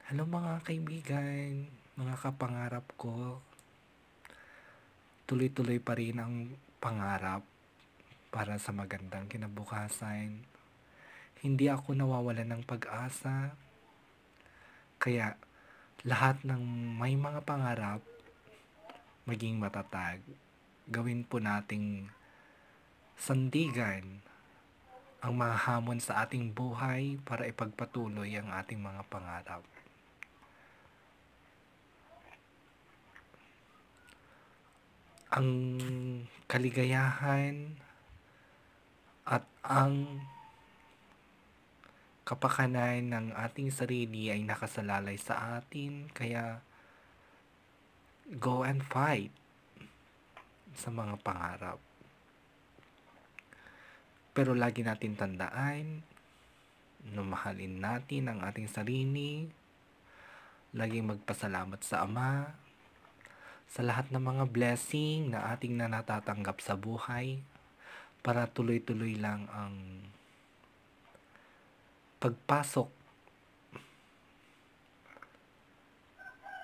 Hello mga kaibigan, mga kapangarap ko. Tuloy-tuloy pa rin ang pangarap para sa magandang kinabukasan. Hindi ako nawawalan ng pag-asa. Kaya lahat ng may mga pangarap, maging matatag. Gawin po nating sandigan ang mga hamon sa ating buhay para ipagpatuloy ang ating mga pangarap. Ang kaligayahan at ang kapakanan ng ating sarili ay nakasalalay sa atin, kaya go and fight sa mga pangarap. Pero lagi natin tandaan na mahalin natin ang ating sarili, laging magpasalamat sa Ama, sa lahat ng mga blessing na ating natatanggap sa buhay, para tuloy-tuloy lang ang pagpasok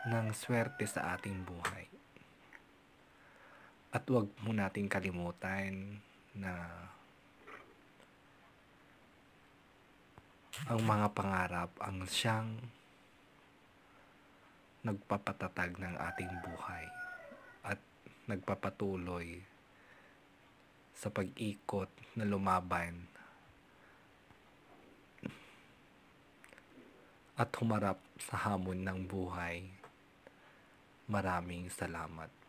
ng swerte sa ating buhay. At huwag mo nating kalimutan na ang mga pangarap ang siyang nagpapatatag ng ating buhay at nagpapatuloy sa pag-ikot na lumaban at humarap sa hamon ng buhay. Maraming salamat.